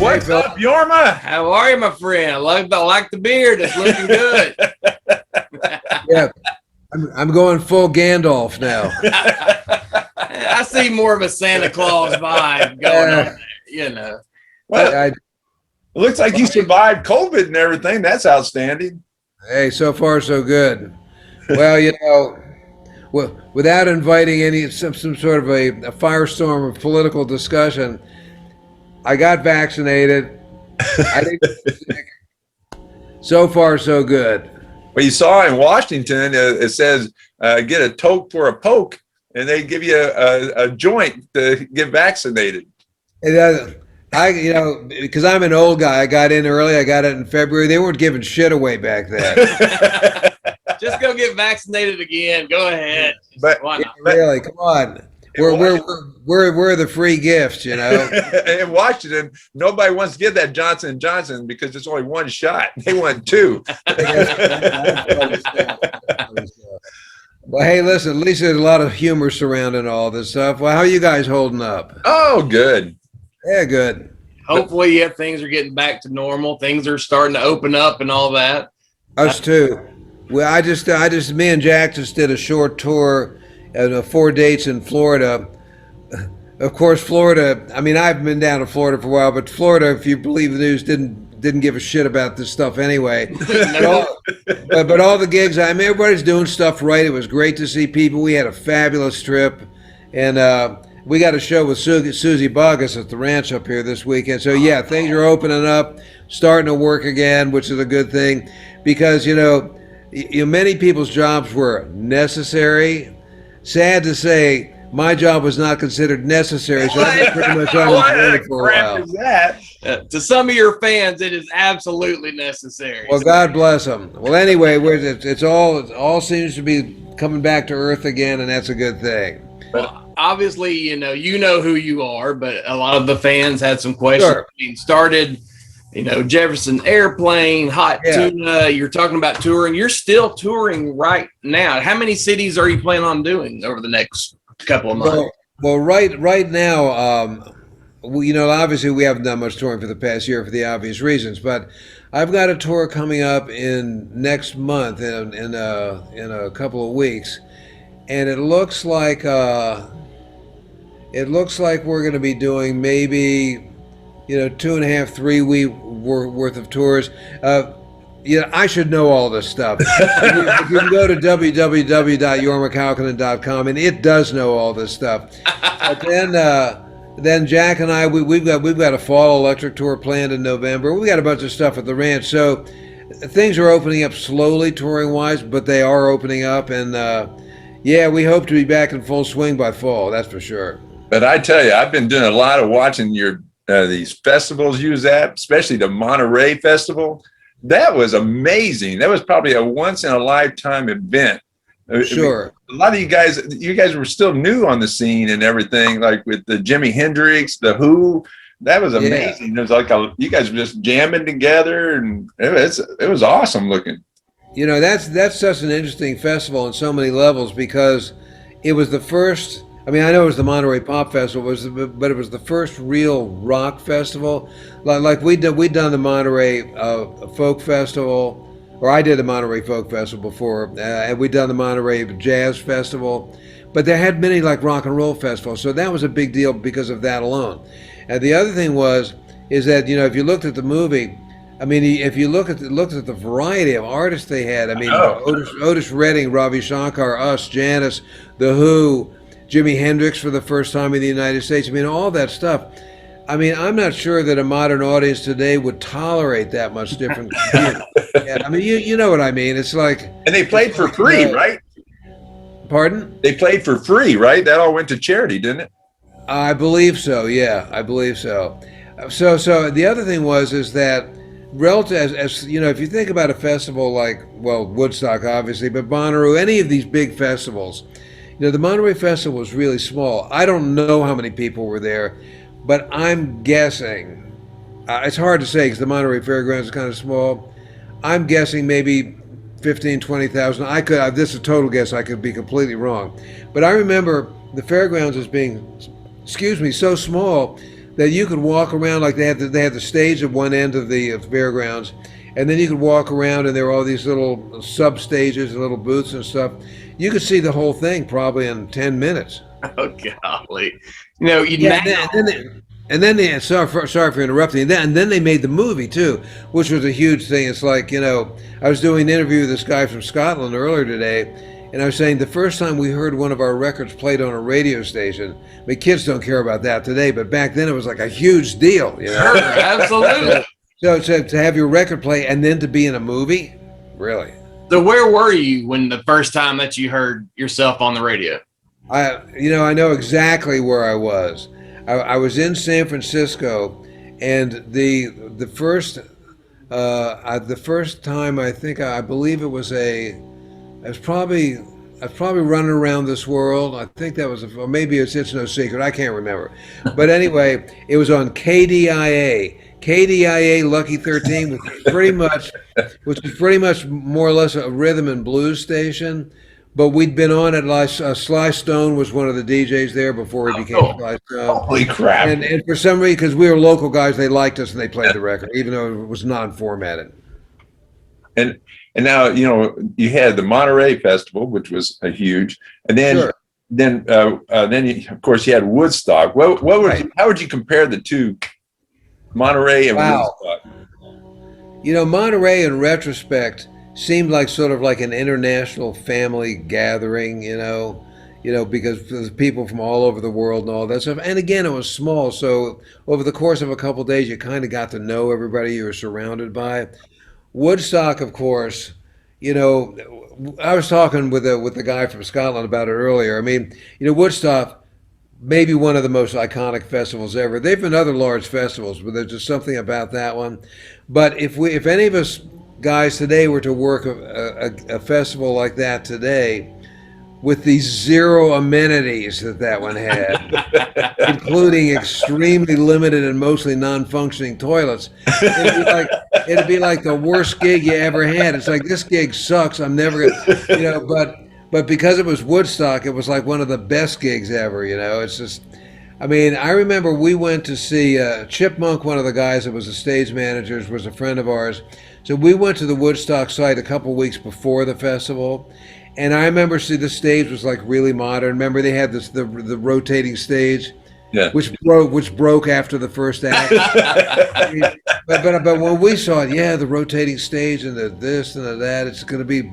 What's up, Jorma? How are you, my friend? I like the beard. It's looking good. Yeah, I'm going full Gandalf now. I see more of a Santa Claus vibe going on there, you know. Well, it looks like you survived COVID and everything. That's outstanding. Hey, so far so good. Well, without inviting some sort of a firestorm of political discussion, I got vaccinated. I didn't get sick. So far so good. Well, you saw in Washington, it says get a toke for a poke, and they give you a joint to get vaccinated. Because I'm an old guy, I got in early. I got it in February. They weren't giving shit away back then. Just go get vaccinated again. Go ahead. But really, come on. We're the free gifts, you know. In Washington, nobody wants to get that Johnson & Johnson because it's only one shot. They want two. Well, hey, listen, at least there's a lot of humor surrounding all this stuff. Well, how are you guys holding up? Oh, good. Yeah, good. Hopefully, things are getting back to normal. Things are starting to open up and all that. Us too. Well, me and Jack just did a short tour at 4 dates in Florida. Of course, Florida, I mean, I've been down to Florida for a while, but Florida, if you believe the news, didn't give a shit about this stuff anyway. but all the gigs, I mean, everybody's doing stuff right. It was great to see people. We had a fabulous trip, and we got a show with Susie Bogus at the ranch up here this weekend. So yeah, things are opening up, starting to work again, which is a good thing, because many people's jobs were necessary. Sad to say, my job was not considered necessary, so I was pretty much unemployed for a while. Is that? To some of your fans, it is absolutely necessary. Well, God bless them. Well, anyway, it all seems to be coming back to earth again, and that's a good thing. Well, obviously, you know who you are, but a lot of the fans had some questions. Sure. Being started, Jefferson Airplane, Hot Tuna. You're talking about touring. You're still touring right now. How many cities are you planning on doing over the next couple of months? Well, right now, obviously we haven't done much touring for the past year for the obvious reasons, but I've got a tour coming up in next month in a couple of weeks, and it looks like we're going to be doing maybe 2.5, 3 week worth of tours. I should know all this stuff. If you can go to www.jormakaukonen.com, and it does know all this stuff. But then Jack and I, we've got a fall electric tour planned in November. We got a bunch of stuff at the ranch, so things are opening up slowly touring wise, but they are opening up, and we hope to be back in full swing by fall. That's for sure. But I tell you, I've been doing a lot of watching your these festivals you was at, especially the Monterey Festival. That was amazing. That was probably a once in a lifetime event. Sure. A lot of you guys were still new on the scene and everything, like with the Jimi Hendrix, the Who. That was amazing. Yeah. It was like you guys were just jamming together, and it was awesome looking. That's such an interesting festival on so many levels, because it was the first. I mean, I know it was the Monterey Pop Festival, but it was the first real rock festival. Like we'd done the Monterey Folk Festival, or I did the Monterey Folk Festival before, and we'd done the Monterey Jazz Festival, but there had many like rock and roll festivals, so that was a big deal because of that alone. And the other thing is that if you looked at the movie, I mean, if you looked at the variety of artists they had, I mean, Otis Redding, Ravi Shankar, us, Janis, the Who, Jimi Hendrix for the first time in the United States. I mean, all that stuff. I mean, I'm not sure that a modern audience today would tolerate that much different. I mean, you know what I mean. It's like. And they played for free, right? Pardon? They played for free, right? That all went to charity, didn't it? I believe so. Yeah, I believe so. So the other thing is that relative as if you think about a festival like Woodstock, obviously, but Bonnaroo, any of these big festivals. The Monterey Festival was really small. I don't know how many people were there, but I'm guessing, it's hard to say because the Monterey Fairgrounds is kind of small. I'm guessing maybe 15, 20,000. This is a total guess, I could be completely wrong. But I remember the fairgrounds as being, so small that you could walk around, like they had the stage at one end of the fairgrounds, and then you could walk around, and there were all these little sub stages and little booths and stuff. You could see the whole thing probably in 10 minutes. Oh golly, you know, sorry for interrupting. And then they made the movie too, which was a huge thing. It's like, you know, I was doing an interview with this guy from Scotland earlier today, and I was saying the first time we heard one of our records played on a radio station. I mean, kids don't care about that today, but back then it was like a huge deal. You know? Sure, absolutely. So to have your record play and then to be in a movie, really. So where were you when the first time that you heard yourself on the radio? I know exactly where I was. I was in San Francisco, and the first time I believe it was I was probably running around this world. I think that was, or maybe it's No Secret. I can't remember. But anyway, it was on KDIA Lucky 13, which was pretty much more or less a rhythm and blues station. But we'd been on it. Like Sly Stone was one of the DJs there before he became Sly Stone. Holy crap! And for some reason, because we were local guys, they liked us and they played the record, even though it was non-formatted. And now, you know, you had the Monterey Festival, which was a huge, and then Sure. then of course you had Woodstock. How would you compare the two, Monterey and Woodstock? You know, Monterey in retrospect seemed like sort of like an international family gathering, you know, because there's people from all over the world and all that stuff. And again, it was small, so over the course of a couple of days, you kind of got to know everybody you were surrounded by. Woodstock, of course, you know, I was talking with the guy from Scotland about it earlier. I mean, you know, Woodstock, maybe one of the most iconic festivals ever. They've been other large festivals, but there's just something about that one. But if any of us guys today were to work a festival like that today, with these zero amenities that one had, including extremely limited and mostly non-functioning toilets, it'd be like the worst gig you ever had. It's like, this gig sucks. I'm never gonna, you know. But because it was Woodstock, it was like one of the best gigs ever. You know, it's just. I mean, I remember we went to see Chip Monk, one of the guys that was the stage manager, was a friend of ours. So we went to the Woodstock site a couple weeks before the festival, and I remember the stage was like really modern. Remember they had the rotating stage, Yeah. which broke after the first act. I mean, but when we saw it, yeah, the rotating stage and the this and the that, it's going to be.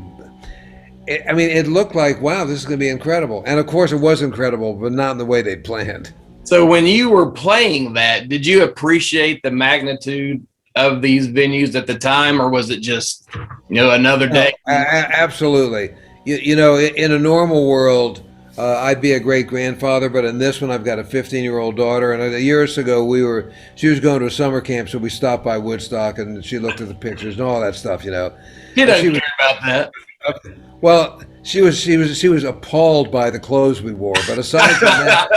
I mean, it looked like, wow, this is going to be incredible, and of course it was incredible, but not in the way they planned. So when you were playing that, did you appreciate the magnitude of these venues at the time, or was it just, you know, another day? Absolutely. You know, in a normal world, I'd be a great grandfather, but in this one, I've got a 15-year-old daughter. And years ago, she was going to a summer camp, so we stopped by Woodstock, and she looked at the pictures and all that stuff. You know, You don't care about that. well, she was appalled by the clothes we wore. But aside from that,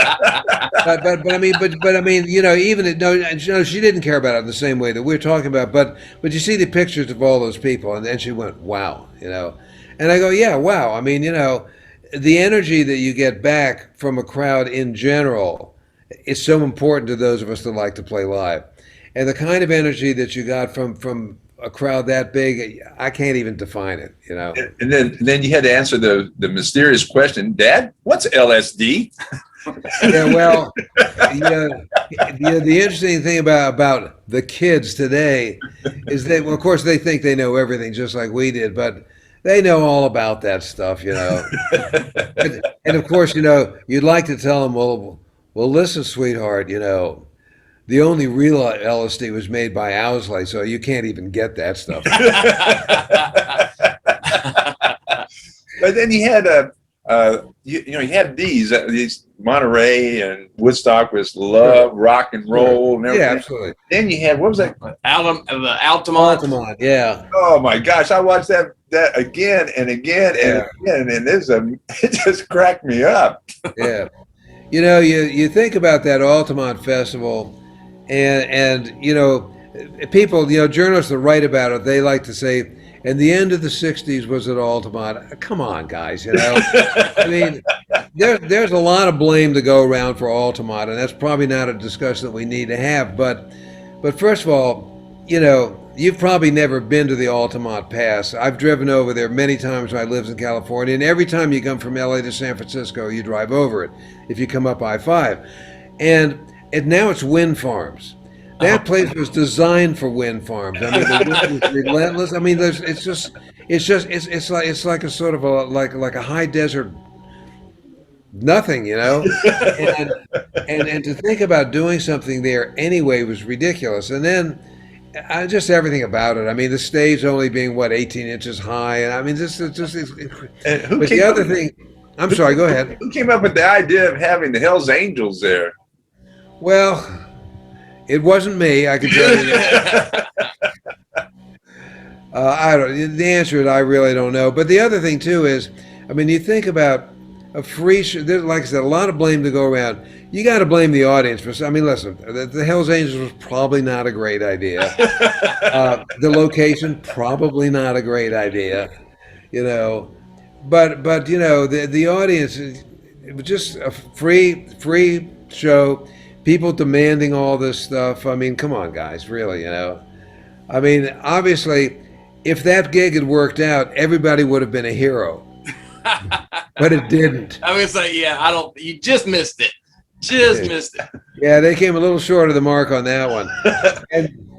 but I mean, you know, she didn't care about it in the same way that we're talking about. But you see the pictures of all those people, and then she went, wow, you know. And I go, yeah, wow. I mean, you know, the energy that you get back from a crowd in general is so important to those of us that like to play live. And the kind of energy that you got from a crowd that big, I can't even define it, you know. And then you had to answer the mysterious question, Dad, what's LSD? Yeah, well, the interesting thing about the kids today is well, of course, they think they know everything just like we did, but they know all about that stuff, you know. and of course, you know, you'd like to tell them, well, listen, sweetheart, you know, the only real LSD was made by Owsley, so you can't even get that stuff. But then you had you had these Monterey and Woodstock was love, rock and roll, and everything. Yeah, absolutely. Then you had, what was that? The Altamonte. Altamont, yeah. Oh my gosh, I watched that again and again and again, and it just cracked me up. Yeah. You know, you think about that Altamont Festival, and you know, people, you know, journalists that write about it, they like to say and the end of the '60s was at Altamont. Come on, guys, you know. I mean, there's a lot of blame to go around for Altamont, and that's probably not a discussion that we need to have. But first of all, you know, you've probably never been to the Altamont Pass. I've driven over there many times when I lived in California, and every time you come from LA to San Francisco, you drive over it if you come up I-5. And now it's wind farms. That place was designed for wind farms. I mean, the wind is relentless. I mean, it's like a sort of like a high desert nothing, you know. And to think about doing something there anyway was ridiculous. And then just everything about it. I mean, the stage only being 18 inches high, and I mean, but the other thing. I'm sorry. Go ahead. Who came up with the idea of having the Hells Angels there? Well, it wasn't me, I can tell you that. I don't. The answer is I really don't know. But the other thing too is, I mean, you think about a free show. There's, like I said, a lot of blame to go around. You got to blame the audience for. I mean, listen, the Hells Angels was probably not a great idea. The location probably not a great idea, you know. But you know, the audience, it was just a free show. People demanding all this stuff. I mean, come on, guys, really, you know. I mean, obviously, if that gig had worked out, everybody would have been a hero. But it didn't. I was like, yeah, you just missed it. Just missed it. Yeah, they came a little short of the mark on that one.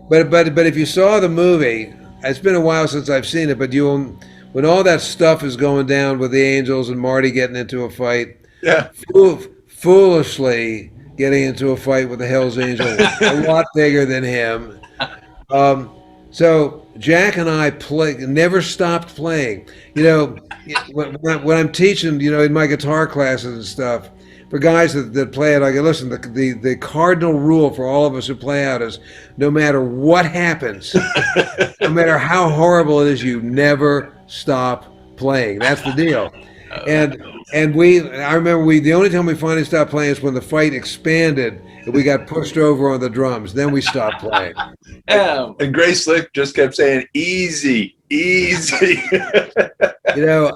But if you saw the movie, it's been a while since I've seen it, but when all that stuff is going down with the Angels and Marty getting into a fight, foolishly getting into a fight with the Hells Angels, a lot bigger than him. So Jack and I never stopped playing. You know, when I'm teaching, you know, in my guitar classes and stuff, for guys that play it, I go, listen, the cardinal rule for all of us who play out is no matter what happens, no matter how horrible it is, you never stop playing. That's the deal. And I remember the only time we finally stopped playing is when the fight expanded and we got pushed over on the drums. Then we stopped playing. And Grace Slick just kept saying, easy, easy. You know,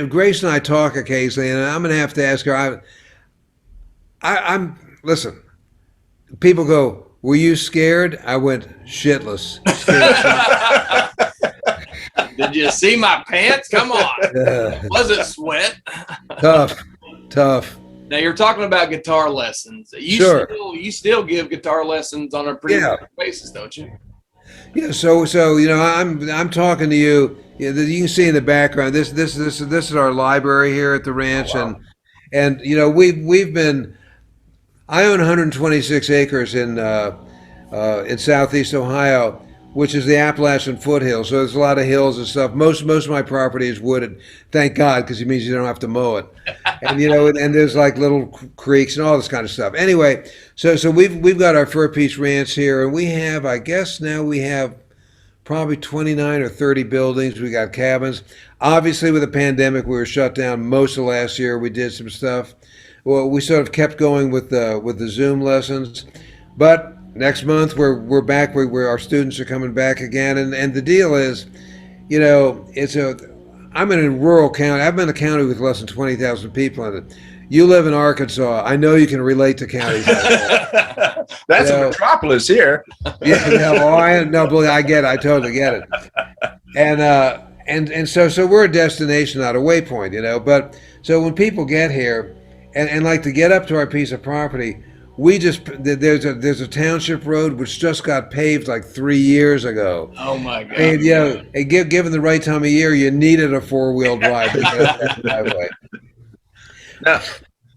Grace and I talk occasionally, and I'm going to have to ask her. Listen, people go, were you scared? I went, shitless. Did you see my pants? Come on. Was it sweat? Tough. Now you're talking about guitar lessons. You still give guitar lessons on a pretty regular basis, don't you? Yeah. So you know, I'm talking to you. You can see in the background. This is our library here at the ranch, and you know we've been. I own 126 acres in southeast Ohio, which is the Appalachian foothills. So there's a lot of hills and stuff. Most of my property is wooded, thank God, because it means you don't have to mow it. And you know, and there's like little creeks and all this kind of stuff. Anyway, so we've got our Fur Peace Ranch here, and we have, I guess now we have probably 29 or 30 buildings. We got cabins. Obviously, with the pandemic, we were shut down most of last year. We did some stuff. Well, we sort of kept going with the Zoom lessons, but next month we're back where our students are coming back again, and the deal is, you know, I'm in a rural county. I've been in a county with less than 20,000 people in it. You live in Arkansas. I know you can relate to counties like that. That's a metropolis here. I get it. I totally get it. And so we're a destination, not a waypoint, you know. But so when people get here and like to get up to our piece of property, there's a township road which just got paved like 3 years ago. Oh my God! And you know, given the right time of year, you needed a 4-wheel drive to get up that driveway. No.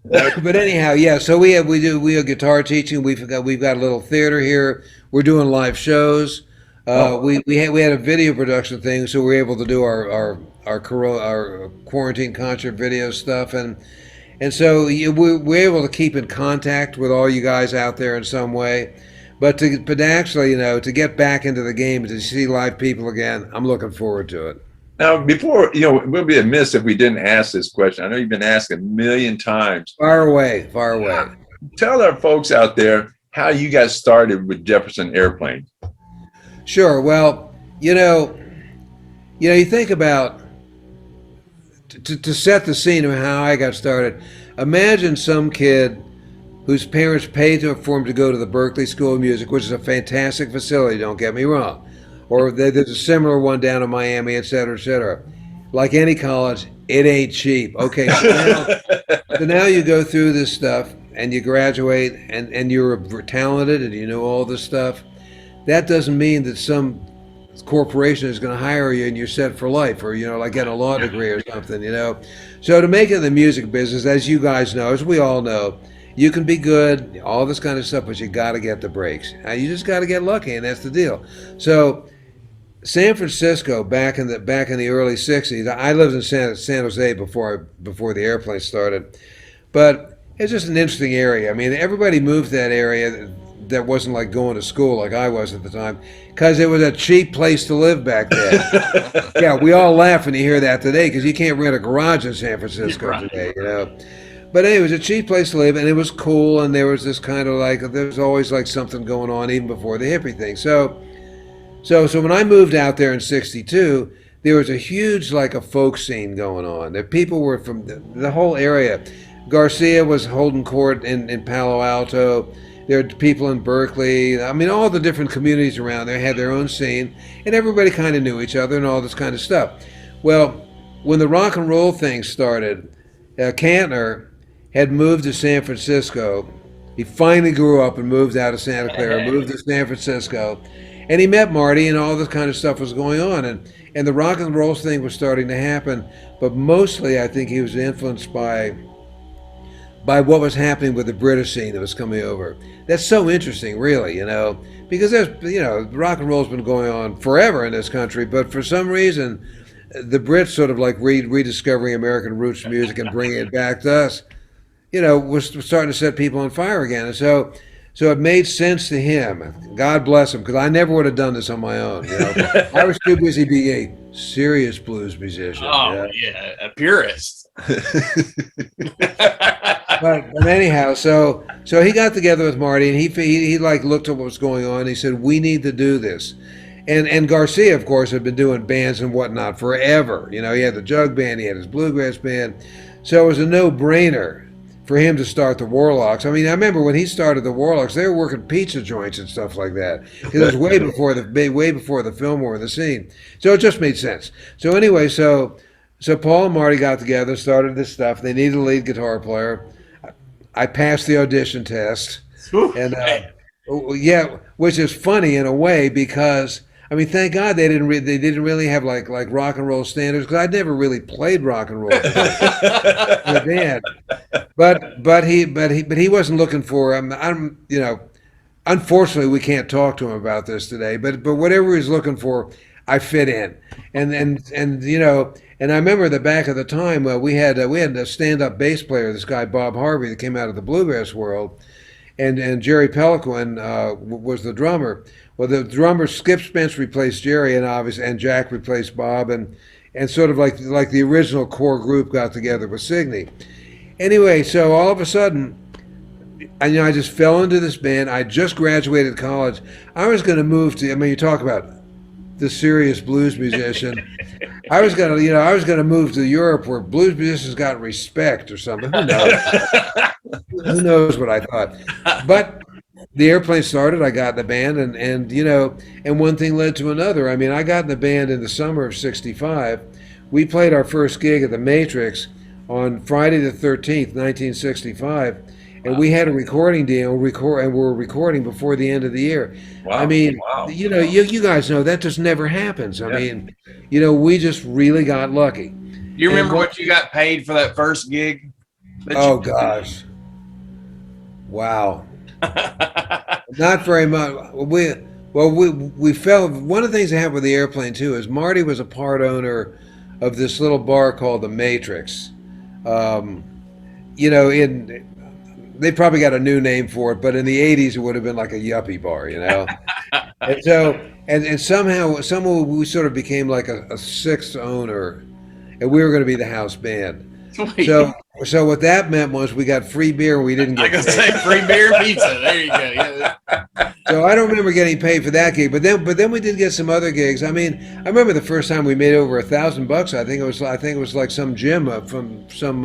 But anyhow, yeah. So we have guitar teaching. We've got a little theater here. We're doing live shows. We had a video production thing, so we were able to do our quarantine concert video stuff, and so we're able to keep in contact with all you guys out there in some way. But actually, you know, to get back into the game and to see live people again, I'm looking forward to it. Now, before, you know, we'll be amiss if we didn't ask this question. I know you've been asked a million times. Far away. Tell our folks out there how you guys started with Jefferson Airplane. Sure. Well, you know, you think about to set the scene of how I got started. Imagine some kid whose parents paid for him to go to the Berkeley School of Music, which is a fantastic facility, don't get me wrong. Or there's a similar one down in Miami, et cetera, et cetera. Like any college, it ain't cheap. Okay, so now you go through this stuff and you graduate and you're talented and you know all this stuff. That doesn't mean that some corporation is going to hire you and you're set for life, or like get a law degree or something. So to make it in the music business, as you guys know, as we all know, you can be good, all this kind of stuff, but you got to get the breaks. You just got to get lucky, and that's the deal. So San Francisco, back in the early '60s, I lived in San Jose before the airplane started, but it's just an interesting area. I mean, everybody moved to that area that wasn't like going to school like I was at the time, because it was a cheap place to live back then. Yeah, we all laugh when you hear that today, because you can't rent a garage in San Francisco today. But anyway, it was a cheap place to live, and it was cool, and there was this kind of like, there was always like something going on even before the hippie thing. So when I moved out there in '62, there was a huge like a folk scene going on. The people were from the whole area. Garcia was holding court in Palo Alto. There were people in Berkeley. I mean, all the different communities around there had their own scene, and everybody kind of knew each other and all this kind of stuff. Well, when the rock and roll thing started, Kantner had moved to San Francisco. He finally grew up and moved out of Santa Clara, moved to San Francisco, and he met Marty, and all this kind of stuff was going on, and the rock and roll thing was starting to happen. But mostly, I think he was influenced by what was happening with the British scene that was coming over. That's so interesting, really, because there's, rock and roll's been going on forever in this country, but for some reason, the Brits sort of like rediscovering American roots music and bringing it back to us, was starting to set people on fire again. And so it made sense to him. God bless him, because I never would have done this on my own. I was too busy being a serious blues musician. Oh, yeah, a purist. But anyhow, so he got together with Marty, and he like looked at what was going on. And he said, we need to do this. And Garcia, of course, had been doing bands and whatnot forever. He had the jug band, he had his bluegrass band. So it was a no-brainer for him to start the Warlocks. I mean, I remember when he started the Warlocks, they were working pizza joints and stuff like that. Because it was way before the film were in the scene. So it just made sense. So anyway, so Paul and Marty got together, started this stuff. They needed a lead guitar player. I passed the audition test, and which is funny in a way, because I mean, thank God they didn't really have like rock and roll standards, because I'd never really played rock and roll in a band. But he wasn't looking for unfortunately we can't talk to him about this today. But whatever he's looking for, I fit in, and I remember the back of the time we had a stand-up bass player, this guy Bob Harvey, that came out of the bluegrass world, and Jerry Peliquin was the drummer. Well, the drummer Skip Spence replaced Jerry, and Jack replaced Bob, and sort of like the original core group got together with Signe. Anyway, so all of a sudden, I just fell into this band. I just graduated college. I was going to move to. I mean, you talk about the serious blues musician. I was gonna move to Europe, where blues musicians got respect or something. Who knows? Who knows what I thought? But the airplane started. I got in the band, and one thing led to another. I mean, I got in the band in the summer of '65. We played our first gig at the Matrix on Friday the 13th, 1965. And we had a recording deal, and we're recording before the end of the year. Wow. I mean, you guys know that just never happens. I mean, we just really got lucky. You remember what you got paid for that first gig? Oh gosh, wow, not very much. We fell. One of the things that happened with the airplane too is Marty was a part owner of this little bar called the Matrix. They probably got a new name for it, but in the '80s it would have been like a yuppie bar, And so, and somehow we sort of became like a sixth owner, and we were going to be the house band. Sweet. So So what that meant was we got free beer and we didn't I get gotta say paid. free beer and pizza. There you go. Yeah. So I don't remember getting paid for that gig, but then we did get some other gigs. I mean, I remember the first time we made over $1,000. I think it was like some gym from some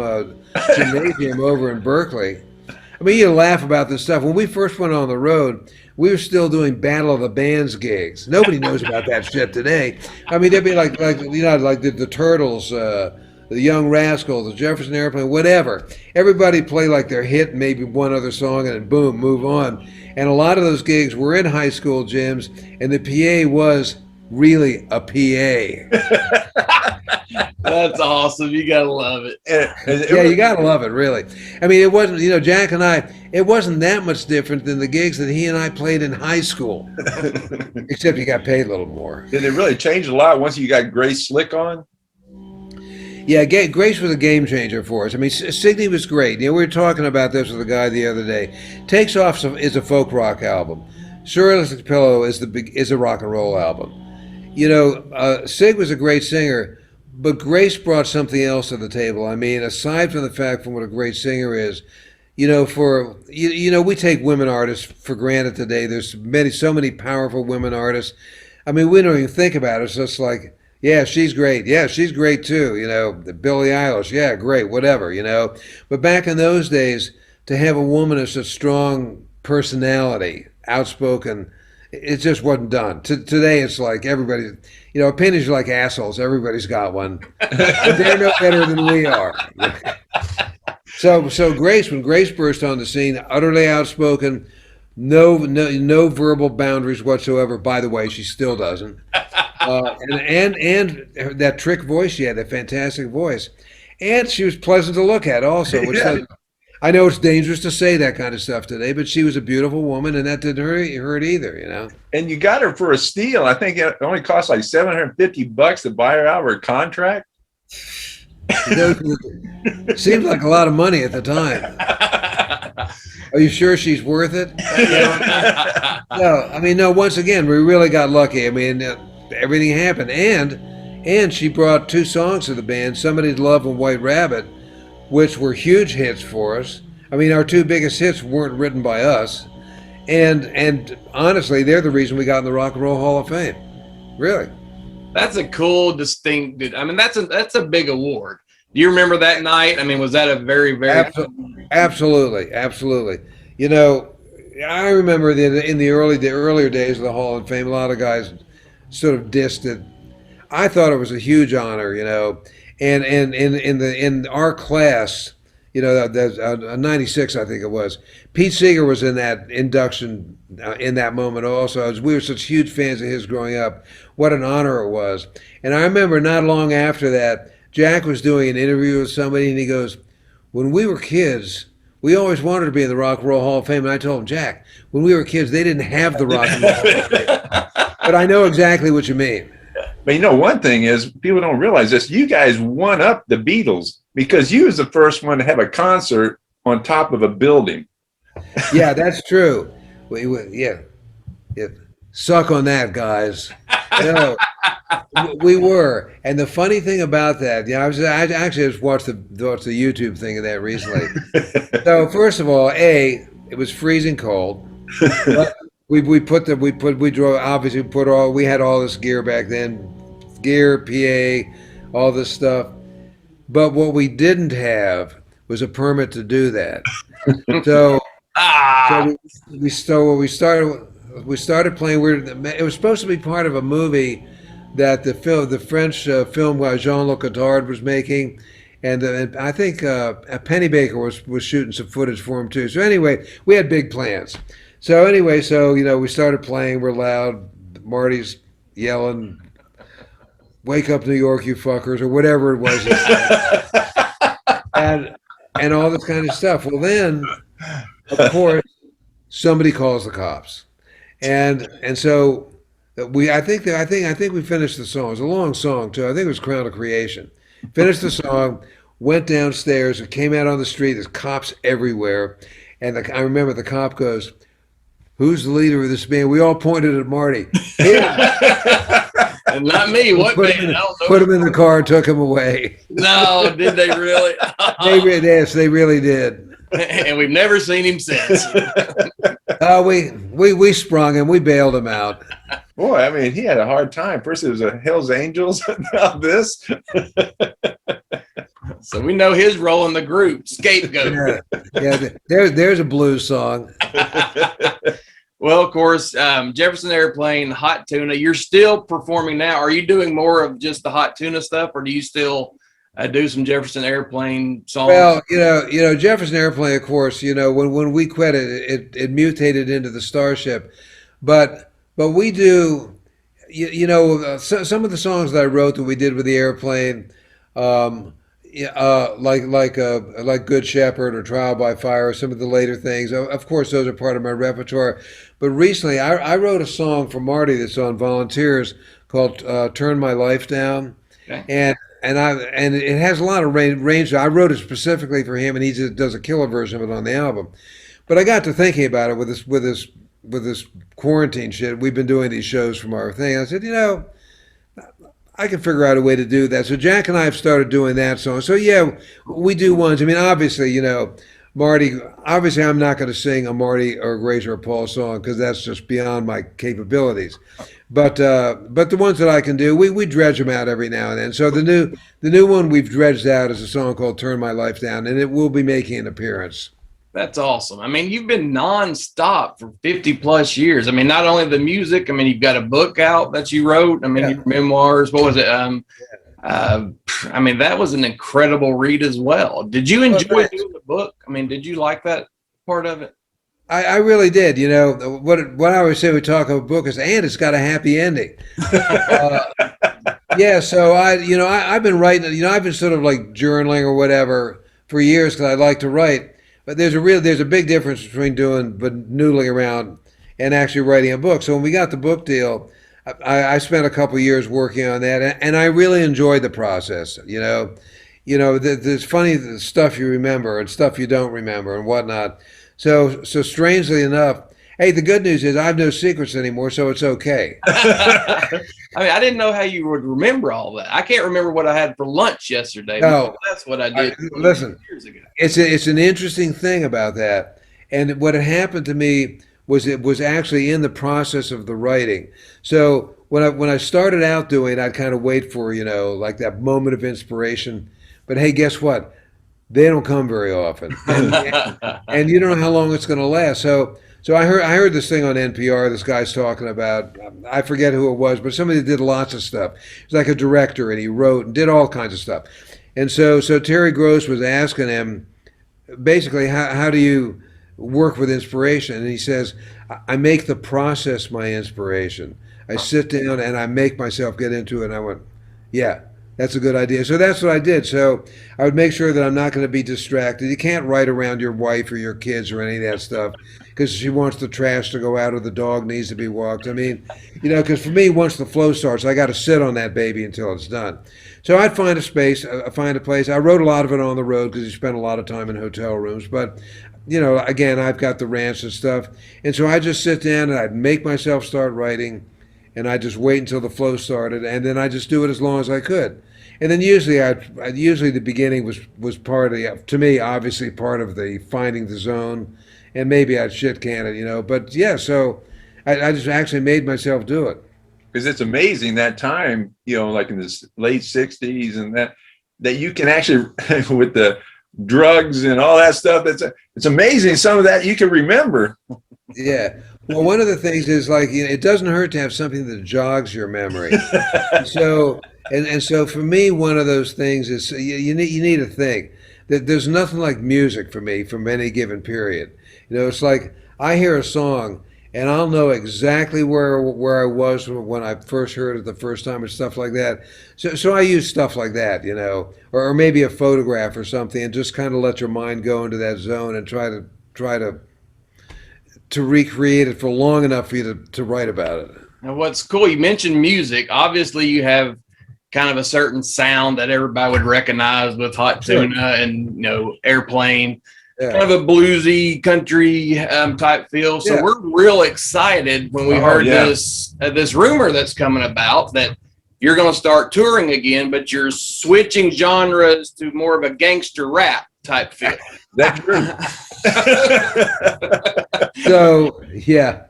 gymnasium over in Berkeley. I mean, you laugh about this stuff. When we first went on the road, we were still doing Battle of the Bands gigs. Nobody knows about that shit today. I mean, there'd be like the Turtles, the Young Rascals, the Jefferson Airplane, whatever. Everybody play like their hit, maybe one other song, and then boom, move on. And a lot of those gigs were in high school gyms, and the PA was really a PA. That's awesome. You gotta love it. Yeah, you gotta love it, really. I mean, it wasn't, Jack and I, it wasn't that much different than the gigs that he and I played in high school, except you got paid a little more. Did it really change a lot once you got Grace Slick on? Yeah, Grace was a game changer for us. I mean, Signe was great. We were talking about this with a guy the other day. Takes Off is a folk rock album. Sir Electric Pillow is a rock and roll album. Sig was a great singer, but Grace brought something else to the table. I mean, aside from the fact from what a great singer is, we take women artists for granted today. There's so many powerful women artists. I mean, we don't even think about it. It's just like, yeah, she's great. Yeah, she's great too. Billie Eilish. Yeah, great. Whatever. But back in those days, to have a woman as a strong personality, outspoken, it just wasn't done. Today, it's like everybody, opinions are like assholes. Everybody's got one. And they're no better than we are. So Grace, when Grace burst on the scene, utterly outspoken, no verbal boundaries whatsoever. By the way, she still doesn't. And that trick voice, she had a fantastic voice, and she was pleasant to look at also. I know it's dangerous to say that kind of stuff today, but she was a beautiful woman, and that didn't hurt either. And you got her for a steal. I think it only cost like $750 to buy her out of her contract. Seemed like a lot of money at the time. Are you sure she's worth it? No, I mean, no. Once again, we really got lucky. I mean, everything happened, and she brought 2 songs to the band, "Somebody's Love" and "White Rabbit," which were huge hits for us. I mean, our 2 biggest hits weren't written by us, and honestly, they're the reason we got in the Rock and Roll Hall of Fame. Really. That's a cool, distinct. I mean, that's a big award. Do you remember that night? I mean, was that a very, very absolutely? I remember in the earlier days of the Hall of Fame, a lot of guys sort of dissed it. I thought it was a huge honor, and in our class, that 96, I think it was. Pete Seeger was in that induction in that moment also. We were such huge fans of his growing up. What an honor it was. And I remember not long after that, Jack was doing an interview with somebody, and he goes, "When we were kids, we always wanted to be in the Rock and Roll Hall of Fame." And I told him, "Jack, when we were kids, they didn't have the Rock and Roll Hall of Fame." But I know exactly what you mean. But one thing is, people don't realize this. You guys won up the Beatles because you was the first one to have a concert on top of a building. Yeah, that's true. Yeah. Suck on that, guys. We were. And the funny thing about that, I actually just watched the YouTube thing of that recently. So first of all, it was freezing cold. But we had all this gear back then, PA, all this stuff. But what we didn't have was a permit to do that. So we started playing. It was supposed to be part of a movie that the French film Jean-Luc Godard was making, and I think Pennybaker was shooting some footage for him too. So anyway, we had big plans. So we started playing. We're loud. Marty's yelling, "Wake up, New York, you fuckers," or whatever it was, and all this kind of stuff. Well, then, of course, somebody calls the cops, and so I think we finished the song. It was a long song too. I think it was "Crown of Creation." Finished the song, went downstairs, and came out on the street. There's cops everywhere, and I remember the cop goes, "Who's the leader of this band?" We all pointed at Marty. And not me. What Put band? I don't know. put him in the car, took him away. No, did they really? Yes, they really did. And we've never seen him since. We sprung him. We bailed him out. Boy, I mean, he had a hard time. First it was a Hell's Angels, now this. So we know his role in the group, scapegoat. Yeah. There's a blues song. Well, of course, Jefferson Airplane, Hot Tuna. You're still performing now. Are you doing more of just the Hot Tuna stuff, or do you still do some Jefferson Airplane songs? Well, Jefferson Airplane, of course. When we quit it mutated into the Starship, but we do. Some of the songs that I wrote that we did with the airplane. Like Good Shepherd or Trial by Fire, some of the later things. Of course, those are part of my repertoire. But recently, I wrote a song for Marty that's on Volunteers called "Turn My Life Down," Okay. and it has a lot of range. I wrote it specifically for him, and he just does a killer version of it on the album. But I got to thinking about it with this quarantine shit. We've been doing these shows from our thing. I said, I can figure out a way to do that. So Jack and I have started doing that song. So yeah, we do ones. I mean, obviously, Marty, obviously I'm not going to sing a Marty or a Grace or a Paul song because that's just beyond my capabilities. But the ones that I can do, we dredge them out every now and then. So the new one we've dredged out is a song called Turn My Life Down, and it will be making an appearance. That's awesome. I mean, you've been nonstop for 50 plus years. I mean, not only the music, I mean, you've got a book out that you wrote. I mean, your memoirs, what was it? I mean, that was an incredible read as well. Did you enjoy doing the book? I mean, did you like that part of it? I really did. What I always say we talk about a book is, and it's got a happy ending. Yeah. So I've been writing, I've been sort of like journaling or whatever for years because I like to write. But there's a big difference between noodling around and actually writing a book. So when we got the book deal, I spent a couple of years working on that, and I really enjoyed the process. There's funny stuff you remember and stuff you don't remember and whatnot. So strangely enough, hey, the good news is I have no secrets anymore, so it's okay. I mean, I didn't know how you would remember all that. I can't remember what I had for lunch yesterday. No, that's what I did. Listen, years ago. It's an interesting thing about that, and what had happened to me was it was actually in the process of the writing. So when I started out doing, I'd kind of wait for like that moment of inspiration. But hey, guess what? They don't come very often, and you don't know how long it's going to last. So I heard this thing on NPR. This guy's talking about, I forget who it was, but somebody that did lots of stuff. He's like a director, and he wrote and did all kinds of stuff. And so Terry Gross was asking him, basically, how do you work with inspiration? And he says, I make the process my inspiration. I sit down and I make myself get into it. And I went, yeah, that's a good idea. So that's what I did. So I would make sure that I'm not going to be distracted. You can't write around your wife or your kids or any of that stuff because she wants the trash to go out or the dog needs to be walked. I mean, because for me, once the flow starts, I got to sit on that baby until it's done. So I'd find a space, find a place. I wrote a lot of it on the road because you spend a lot of time in hotel rooms. But, again, I've got the ranch and stuff. And so I just sit down and I'd make myself start writing. And I just wait until the flow started, and then I just do it as long as I could. And then usually the beginning was part of to me, obviously part of the finding the zone, and maybe I'd shit can it, But yeah, so I just actually made myself do it. Because it's amazing that time, like in the late 60s and that you can actually, with the drugs and all that stuff, it's amazing. Some of that you can remember. Yeah. Well, one of the things is it doesn't hurt to have something that jogs your memory. So, and so for me, one of those things is you need to think that there's nothing like music for me from any given period. It's like I hear a song and I'll know exactly where I was when I first heard it the first time and stuff like that. So I use stuff like that, or maybe a photograph or something, and just kind of let your mind go into that zone and try to recreate it for long enough for you to write about it. And what's cool, you mentioned music. Obviously, you have kind of a certain sound that everybody would recognize with Hot Tuna and Airplane. Yeah. Kind of a bluesy country type feel. So we're real excited when we heard this rumor that's coming about that you're going to start touring again, but you're switching genres to more of a gangster rap type feel. That's true. So yeah.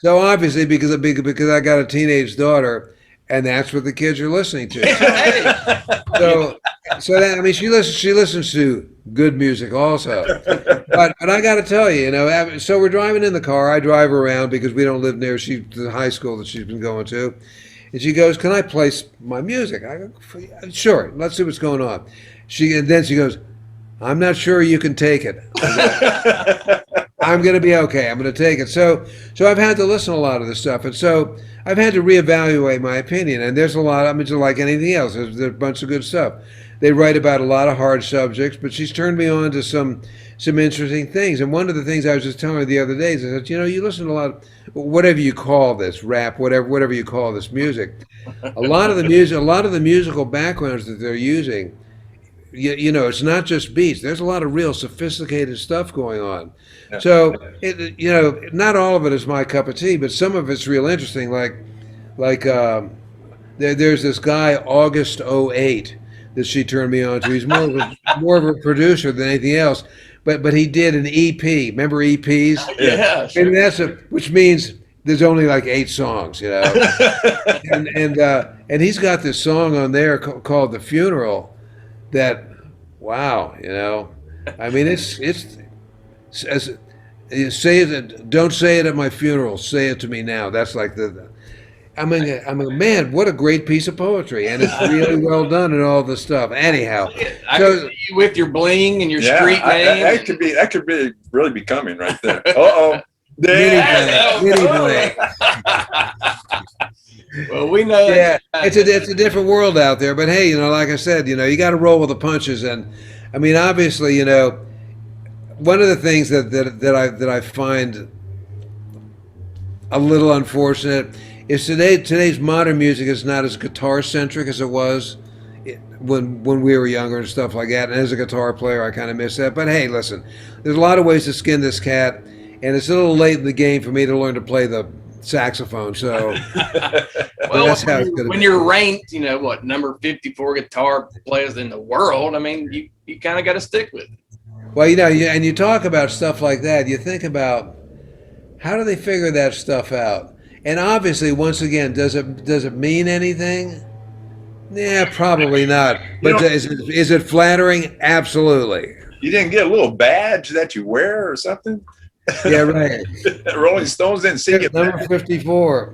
So obviously because I got a teenage daughter, and that's what the kids are listening to. So that, I mean, she listens to good music also. But I got to tell you, so we're driving in the car. I drive her around because we don't live near the high school that she's been going to. And she goes, "Can I play my music?" I go, "Sure, let's see what's going on." And then she goes, "I'm not sure you can take it." I'm going to be okay. I'm going to take it. So I've had to listen to a lot of this stuff. And so I've had to reevaluate my opinion. And there's a lot, I mean, just like anything else, there's a bunch of good stuff. They write about a lot of hard subjects, but she's turned me on to some interesting things. And one of the things I was just telling her the other day is that, you listen to a lot of, whatever you call this, rap, whatever you call this music, a lot of the musical backgrounds that they're using, it's not just beats. There's a lot of real sophisticated stuff going on. Yeah. So, not all of it is my cup of tea, but some of it's real interesting. There's this guy, August '08, that she turned me on to. He's more of a producer than anything else, but he did an EP. Remember EPs? Yeah, sure. And which means there's only like 8 songs, and he's got this song on there called "The Funeral." That, wow, I mean, it's say it. Don't say it at my funeral. Say it to me now. That's like I'm a man. What a great piece of poetry, and it's really well done and all this stuff. Anyhow, I can see you with your bling and your street name. That could be really be coming right there. Mini bling. Well, we know. Yeah, it's a different world out there. But hey, like I said, you got to roll with the punches. And I mean, obviously, one of the things that I find a little unfortunate is today's modern music is not as guitar centric as it was when we were younger and stuff like that. And as a guitar player, I kind of miss that. But hey, listen, there's a lot of ways to skin this cat, and it's a little late in the game for me to learn to play the saxophone. So well, that's how it's when you're ranked, number 54 guitar players in the world, I mean, you kind of got to stick with it. Well, and you talk about stuff like that, you think about how do they figure that stuff out? And obviously, once again, does it mean anything? Yeah, probably not. But is it flattering? Absolutely. You didn't get a little badge that you wear or something? Yeah, right. Rolling Stones didn't see it. Number 54.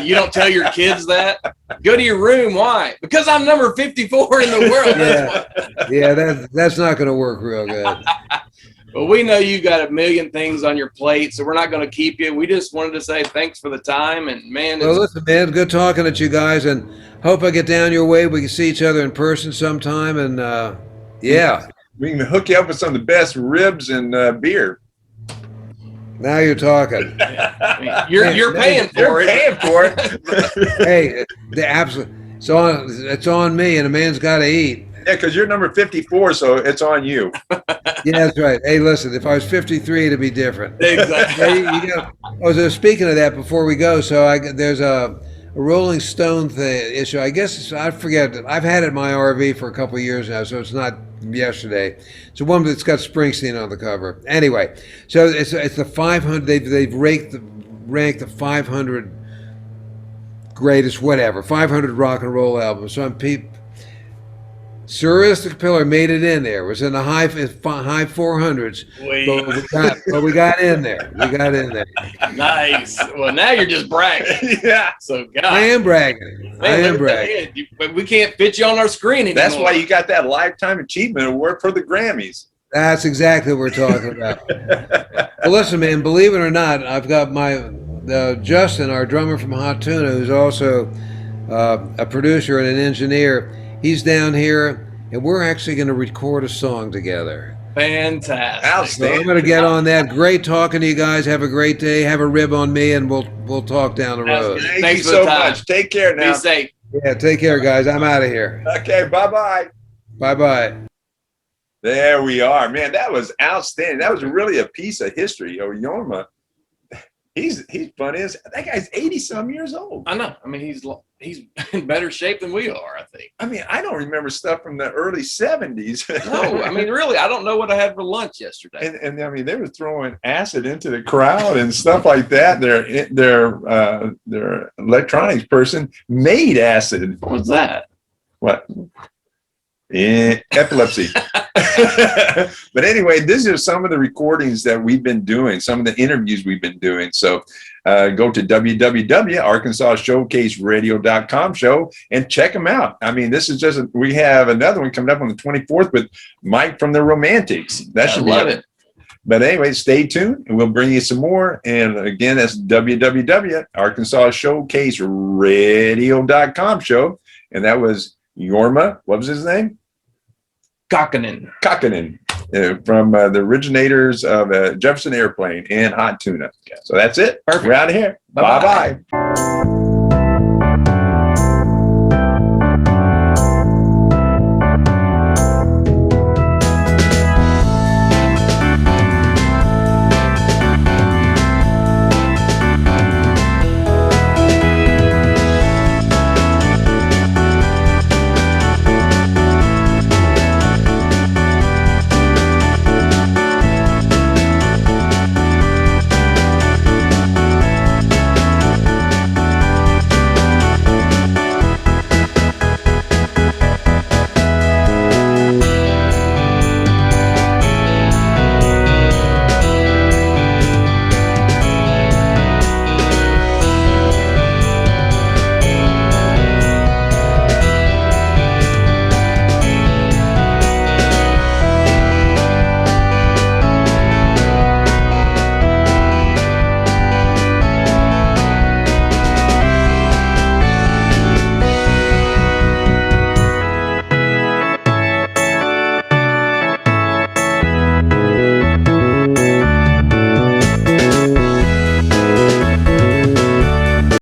You don't tell your kids that? Go to your room. Why? Because I'm number 54 in the world. Yeah, that's not going to work real good. Well, we know you got a million things on your plate, so we're not going to keep you. We just wanted to say thanks for the time. And, man. Well, listen, man, good talking to you guys, and hope I get down your way. We can see each other in person sometime. And, yeah. We can hook you up with some of the best ribs and beer. Now you're talking. You're paying for it. Paying for it. Hey, it's on me, and a man's got to eat. Yeah, because you're number 54, so it's on you. Yeah, that's right. Hey, listen, if I was 53, it'd be different. Exactly. Hey, so speaking of that, before we go, there's a Rolling Stone issue. I guess I forget. I've had it in my RV for a couple of years now, so it's not yesterday. It's one that's got Springsteen on the cover. Anyway, so it's the 500. They've ranked the 500 greatest 500 rock and roll albums. So Sir Isaac Pillar made it in there. It was in the high 400s. But we got in there. Nice. Well, now you're just bragging. Yeah. So, God. I am bragging. But we can't fit you on our screen anymore. That's why you got that Lifetime Achievement Award for the Grammys. That's exactly what we're talking about. Well, listen, man, believe it or not, I've got Justin, our drummer from Hot Tuna, who's also a producer and an engineer. He's down here, and we're actually going to record a song together. Fantastic. So I'm going to get on that. Great talking to you guys. Have a great day. Have a rib on me, and we'll talk down the road. Thank you so much. Take care now. Be safe. Yeah, take care, guys. I'm out of here. Okay, bye-bye. Bye-bye. There we are. Man, that was outstanding. That was really a piece of history. Jorma, He's funny as that guy's 80 some years old. I know. I mean, he's in better shape than we are, I think. I mean, I don't remember stuff from the early 70s. No, I mean, really, I don't know what I had for lunch yesterday. And I mean, they were throwing acid into the crowd and stuff like that. Their electronics person made acid. What was that? What? Epilepsy. But anyway, these are some of the recordings that we've been doing, some of the interviews we've been doing. So go to www.arkansasshowcaseradio.com show and check them out. I mean, this is just, we have another one coming up on the 24th with Mike from the Romantics. That should love it. But anyway, stay tuned and we'll bring you some more. And again, that's www.arkansasshowcaseradio.com show. And that was Jorma, what was his name? Kaukonen. From the originators of Jefferson Airplane and Hot Tuna. So that's it. Perfect. We're out of here. Bye-bye.